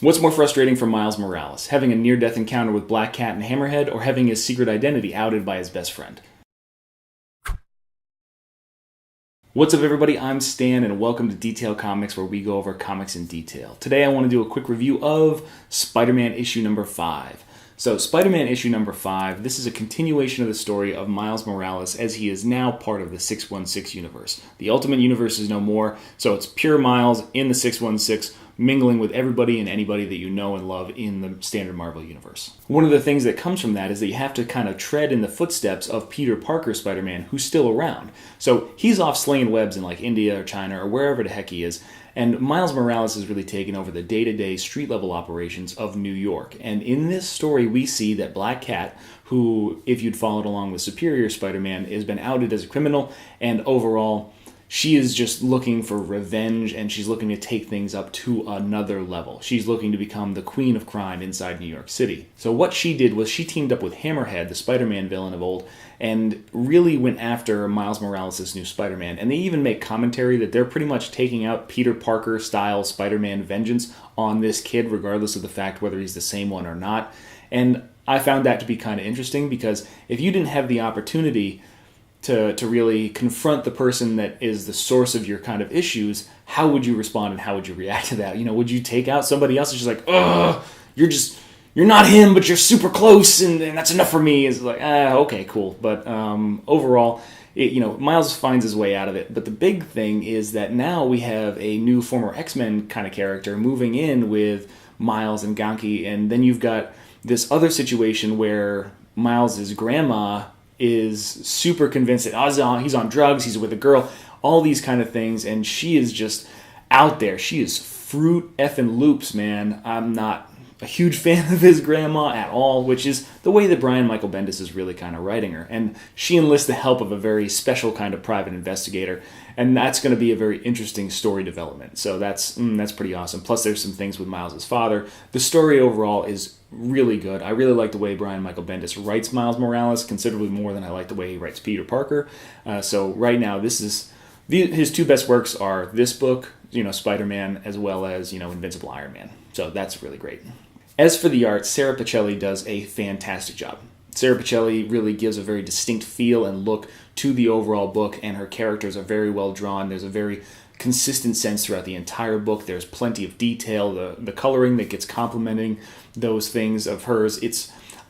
What's more frustrating for Miles Morales, having a near-death encounter with Black Cat and Hammerhead, or having his secret identity outed by his best friend? What's up, everybody? I'm Stan, and welcome to Detail Comics, where we go over comics in detail. Today I want to do a quick review of Spider-Man issue number 5. So, Spider-Man issue number 5, this is a continuation of the story of Miles Morales as he is now part of the 616 universe. The Ultimate Universe is no more, so it's pure Miles in the 616, mingling with everybody and anybody that you know and love in the standard Marvel universe. One of the things that comes from that is that you have to kind of tread in the footsteps of Peter Parker Spider-Man, who's still around. So he's off slinging webs in like India or China or wherever the heck he is, and Miles Morales has really taken over the day-to-day street-level operations of New York. And in this story, we see that Black Cat, who, if you'd followed along with Superior Spider-Man, has been outed as a criminal, and overall, she is just looking for revenge, and she's looking to take things up to another level. She's looking to become the queen of crime inside New York City. So what she did was she teamed up with Hammerhead, the Spider-Man villain of old, and really went after Miles Morales' new Spider-Man. And they even make commentary that they're pretty much taking out Peter Parker-style Spider-Man vengeance on this kid, regardless of the fact whether he's the same one or not. And I found that to be kind of interesting, because if you didn't have the opportunity to really confront the person that is the source of your kind of issues, how would you respond and how would you react to that? You know, would you take out somebody else that's just like, ugh, you're not him, but you're super close, and that's enough for me? It's like, okay, cool. But overall, Miles finds his way out of it. But the big thing is that now we have a new former X-Men kind of character moving in with Miles and Ganke, and then you've got this other situation where Miles' grandma is super convinced that he's on drugs, he's with a girl, all these kind of things, and she is just out there. She is fruit effing loops, man. I'm not a huge fan of his grandma at all, which is the way that Brian Michael Bendis is really kind of writing her. And she enlists the help of a very special kind of private investigator, and that's going to be a very interesting story development. So that's pretty awesome. Plus, there's some things with Miles' father. The story overall is really good. I really like the way Brian Michael Bendis writes Miles Morales considerably more than I like the way he writes Peter Parker. So right now, his two best works are this book, Spider-Man, as well as Invincible Iron Man. So that's really great. As for the art, Sarah Pichelli does a fantastic job. Sarah Pichelli really gives a very distinct feel and look to the overall book, and her characters are very well drawn. There's a very consistent sense throughout the entire book. There's plenty of detail, the coloring that gets complementing those things of hers.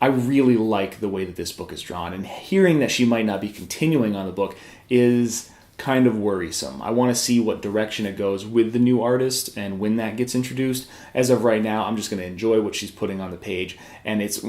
I really like the way that this book is drawn, and hearing that she might not be continuing on the book is kind of worrisome. I want to see what direction it goes with the new artist and when that gets introduced. As of right now, I'm just going to enjoy what she's putting on the page, and it's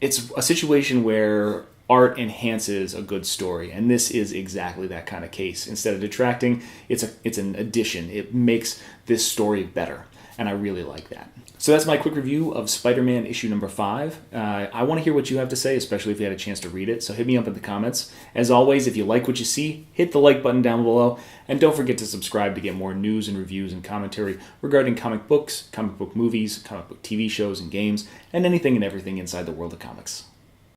a situation where art enhances a good story, and this is exactly that kind of case. Instead of detracting, it's an addition. It makes this story better, and I really like that. So that's my quick review of Spider-Man issue number 5. I want to hear what you have to say, especially if you had a chance to read it, so hit me up in the comments. As always, if you like what you see, hit the like button down below, and don't forget to subscribe to get more news and reviews and commentary regarding comic books, comic book movies, comic book TV shows and games, and anything and everything inside the world of comics.